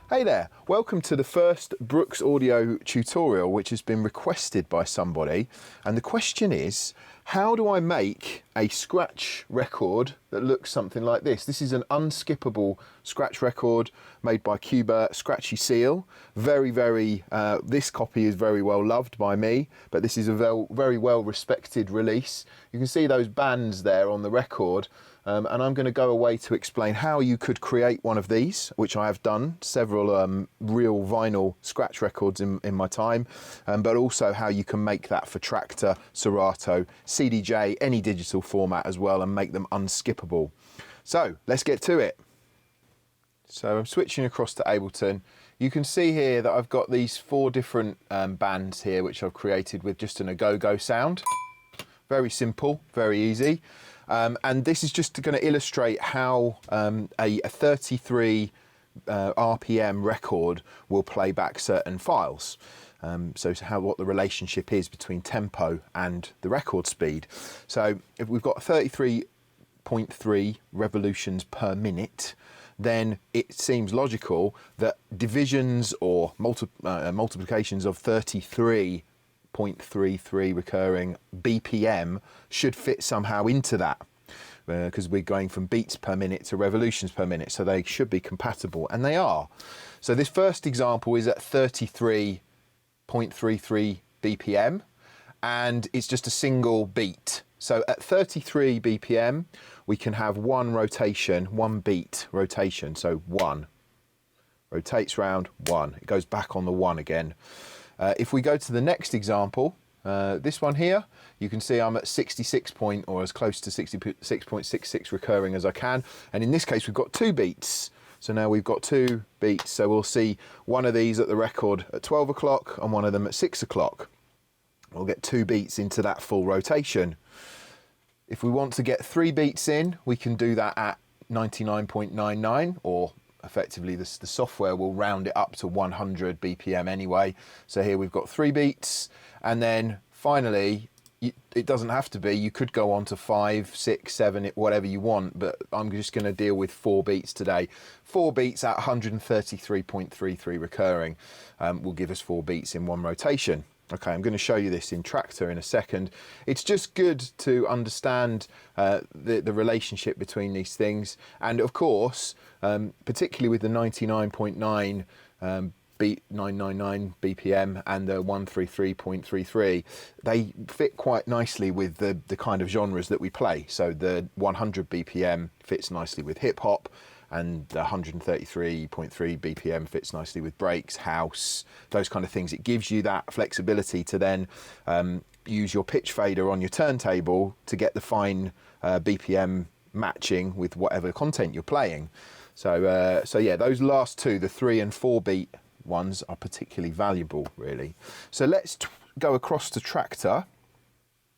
Hey there, welcome to the first Brooks Audio tutorial which has been requested by somebody, and the question is, how do I make a scratch record that looks something like this? This is an unskippable scratch record made by Cuba Scratchy Seal. This copy is very well loved by me, but this is a very well respected release. You can see those bands there on the record. And I'm going to go away to explain how you could create one of these, which I have done several real vinyl scratch records in my time, but also how you can make that for Traktor, Serato, CDJ, any digital format as well, and make them unskippable. So let's get to it. So I'm switching across to Ableton. You can see here that I've got these 4 different bands here which I've created with just an a-go-go sound. Very simple, very easy. And this is just going to illustrate how a 33 RPM record will play back certain files. So what the relationship is between tempo and the record speed. So if we've got 33.3 revolutions per minute, then it seems logical that divisions or multiplications of 33.33 recurring BPM should fit somehow into that, because we're going from beats per minute to revolutions per minute, so they should be compatible, and they are. So this first example is at 33.33 BPM, and it's just a single beat. So at 33 BPM we can have one rotation, one beat rotation, so 1 rotates round 1, it goes back on the 1 again. If we go to the next example, this one here, you can see I'm at 66 point, or as close to 66.66 recurring as I can. And in this case, we've got 2 beats. So now we've got 2 beats. So we'll see one of these at the record at 12 o'clock and one of them at 6 o'clock. We'll get 2 beats into that full rotation. If we want to get 3 beats in, we can do that at 99.99, or effectively the software will round it up to 100 BPM anyway. So here we've got 3 beats, and then finally it doesn't have to be, you could go on to 5, 6, 7, whatever you want, but I'm just going to deal with 4 beats today. 4 beats at 133.33 recurring will give us 4 beats in one rotation. Okay, I'm going to show you this in Traktor in a second. It's just good to understand the relationship between these things. And of course, particularly with the 99.9 999 BPM and the 133.33, they fit quite nicely with the kind of genres that we play. So the 100 BPM fits nicely with hip hop, and the 133.3 BPM fits nicely with breaks, house, those kind of things. It gives you that flexibility to then use your pitch fader on your turntable to get the fine BPM matching with whatever content you're playing. So yeah, those last 2, the 3 and 4 beat ones, are particularly valuable, really. So let's go across to Traktor,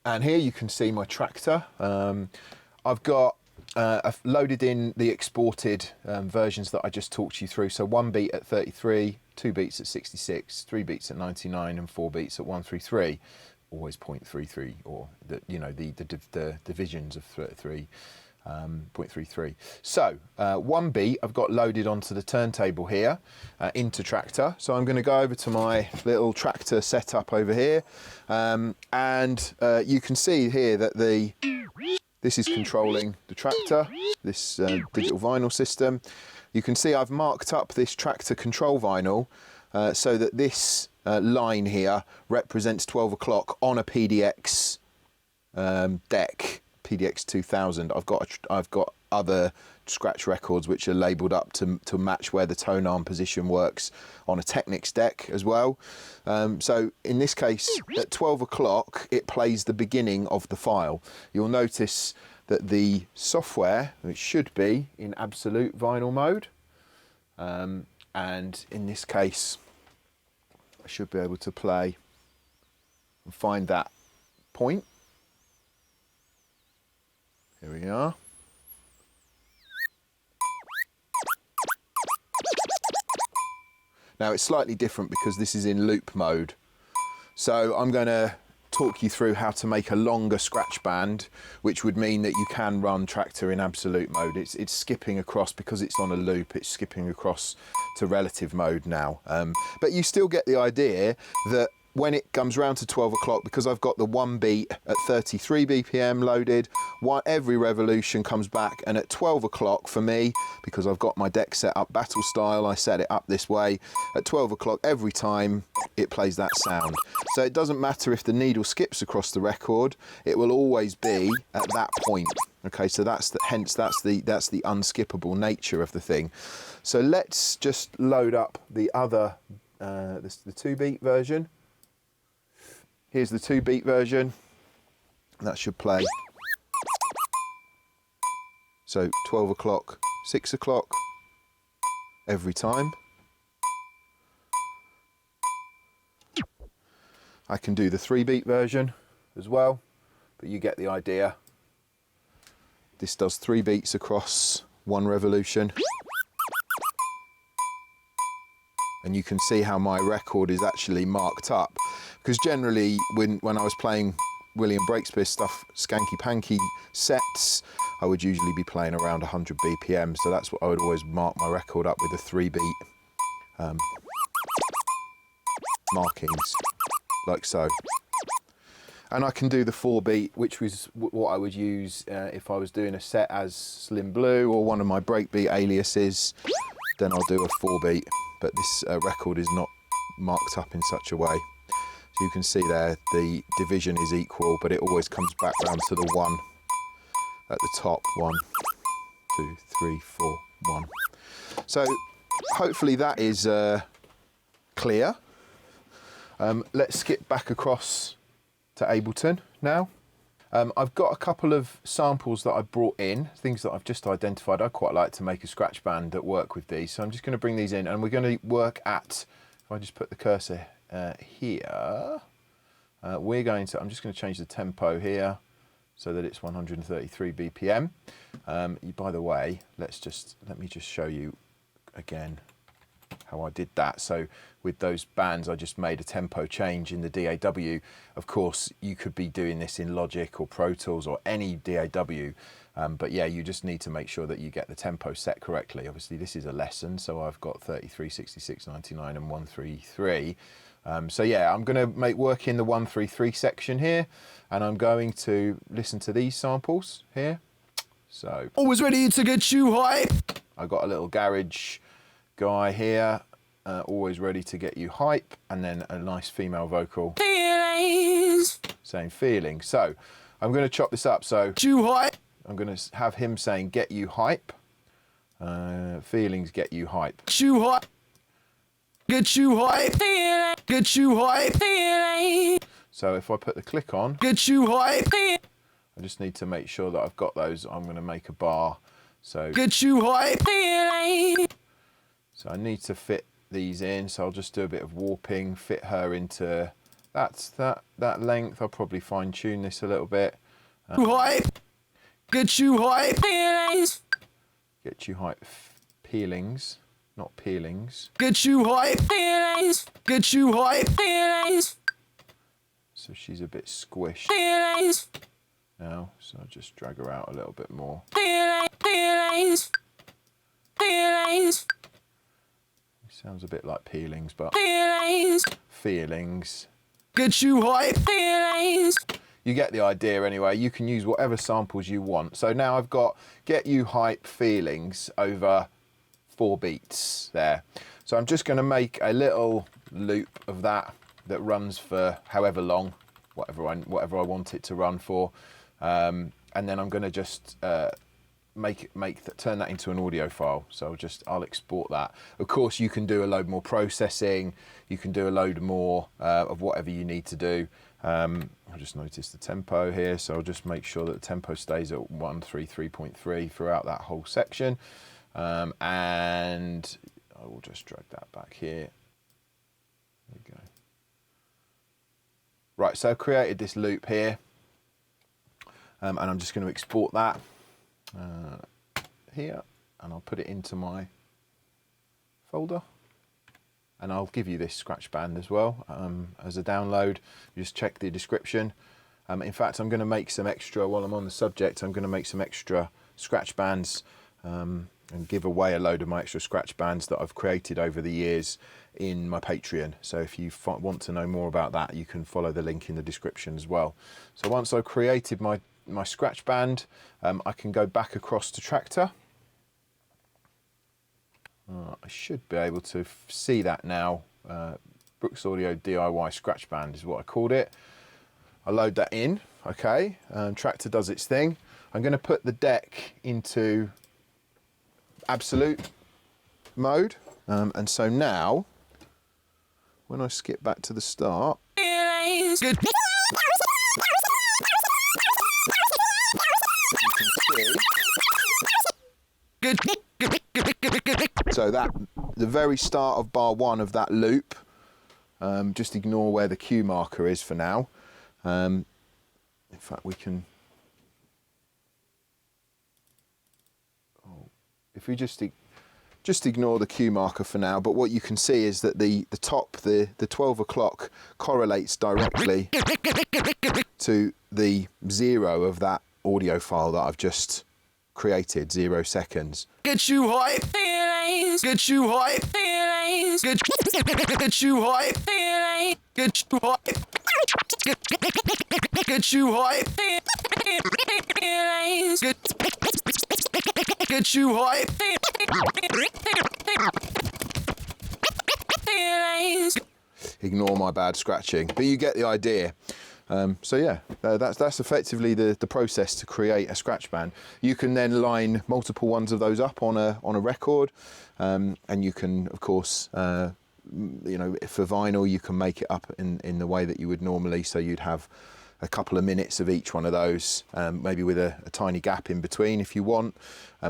and here you can see my Traktor. I've loaded in the exported versions that I just talked you through. So 1 beat at 33, 2 beats at 66, 3 beats at 99, and 4 beats at 133. Always 0.33, or the divisions of 33. 0.33. So 1 beat I've got loaded onto the turntable here into Traktor. So I'm going to go over to my little Traktor setup over here, and you can see here that this is controlling the Traktor, this digital vinyl system. You can see I've marked up this Traktor control vinyl so that this line here represents 12 o'clock on a PDX deck, PDX 2000. I've got other scratch records which are labelled up to match where the tone arm position works on a Technics deck as well. So in this case, at 12 o'clock, it plays the beginning of the file. You'll notice that the software, which should be in absolute vinyl mode, and in this case, I should be able to play and find that point. Here we are. Now it's slightly different because this is in loop mode. So I'm going to talk you through how to make a longer scratch band, which would mean that you can run Traktor in absolute mode. It's skipping across, because it's on a loop, it's skipping across to relative mode now. But you still get the idea that when it comes round to 12 o'clock, because I've got the one beat at 33 BPM loaded, every revolution comes back, and at 12 o'clock for me, because I've got my deck set up battle style, I set it up this way, at 12 o'clock every time it plays that sound. So it doesn't matter if the needle skips across the record, it will always be at that point. Okay, so that's the unskippable nature of the thing. So let's just load up the other, the 2-beat version. Here's the 2-beat version. That should play. So 12 o'clock, 6 o'clock, every time. I can do the 3-beat version as well, but you get the idea. This does 3 beats across 1 revolution. And you can see how my record is actually marked up. Because generally, when I was playing William Breakspear stuff, skanky panky sets, I would usually be playing around 100 BPM. So that's what I would always mark my record up with, a 3-beat markings, like so. And I can do the 4-beat, which was what I would use if I was doing a set as Slim Blue or one of my breakbeat aliases. Then I'll do a 4-beat, but this record is not marked up in such a way. So you can see there the division is equal, but it always comes back round to the 1 at the top. 1, 2, 3, 4, 1. So hopefully that is clear. Let's skip back across to Ableton now. I've got a couple of samples that I brought in, things that I've just identified. I quite like to make a scratch band that work with these, so I'm just going to bring these in, and we're going to work at, if I just put the cursor here, I'm just going to change the tempo here so that it's 133 BPM. By the way, let me just show you again how I did that. So with those bands, I just made a tempo change in the DAW. Of course, you could be doing this in Logic or Pro Tools or any DAW, but yeah, you just need to make sure that you get the tempo set correctly. Obviously, this is a lesson, so I've got 33, 66, 99 and 133. So yeah, I'm going to work in the 133 section here, and I'm going to listen to these samples here. So always ready to get you high. I got a little garage guy here, always ready to get you hype, and then a nice female vocal saying feeling. So I'm going to chop this up. So you hype. I'm going to have him saying get you hype, feelings get you hype. You hype. Get you hype. Get you hype. So if I put the click on, get you hype. I just need to make sure that I've got those. I'm going to make a bar. So get you hype. So I need to fit these in, so I'll just do a bit of warping, fit her into that length. I'll probably fine tune this a little bit. Hype. Get you hype. Get you hype. Peelings, not peelings. Get you hype. Get you hype. So she's a bit squished now, so I'll just drag her out a little bit more. Sounds a bit like peelings, but feelings. Get you hype. You get the idea anyway. You can use whatever samples you want. So now I've got get you hype feelings over 4 beats there. So I'm just going to make a little loop of that runs for however long, whatever I want it to run for, and then I'm going to just turn that into an audio file. So I'll export that. Of course, you can do a load more processing. You can do a load more of whatever you need to do. I just noticed the tempo here, so I'll just make sure that the tempo stays at 133.3 throughout that whole section. And I will just drag that back here. There we go. Right, so I've created this loop here, and I'm just going to export that here, and I'll put it into my folder. and I'll give you this scratch band as well as a download. You just check the description. In fact, I'm going to make some extra, while I'm on the subject, I'm going to make some extra scratch bands and give away a load of my extra scratch bands that I've created over the years in my Patreon. So if you want to know more about that, you can follow the link in the description as well. So once I've created my scratch band, I can go back across to Traktor. I should be able to see that now. Brooks Audio DIY scratch band is what I called it. I load that in, okay. Traktor does its thing. I'm going to put the deck into absolute mode, and so now when I skip back to the start, you can see, so that the very start of bar 1 of that loop, just ignore where the cue marker is for now. In fact, we can, if we just ignore the cue marker for now, but what you can see is that the top, the 12 o'clock correlates directly to the 0 of that audio file that I've just created, 0 seconds. Get you hype. Get you hype. Get you hype. Get you hype. Get you hype. Get you hype. Ignore my bad scratching, but you get the idea. So yeah, that's effectively the process to create a scratch band. You can then line multiple ones of those up on a record, and you can, of course, you know, for vinyl, you can make it up in the way that you would normally. So you'd have a couple of minutes of each one of those, maybe with a tiny gap in between if you want,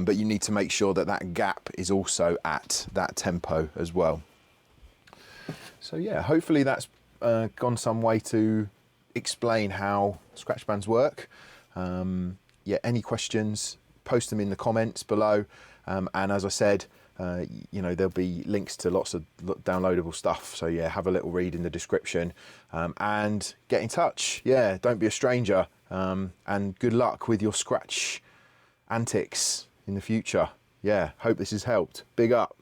but you need to make sure that that gap is also at that tempo as well. So yeah, hopefully that's gone some way to explain how scratch bands work. Yeah, any questions, post them in the comments below, and as I said, you know, there'll be links to lots of downloadable stuff, so yeah, have a little read in the description, and get in touch. Yeah, don't be a stranger, and good luck with your scratch antics in the future. Yeah, hope this has helped. Big up.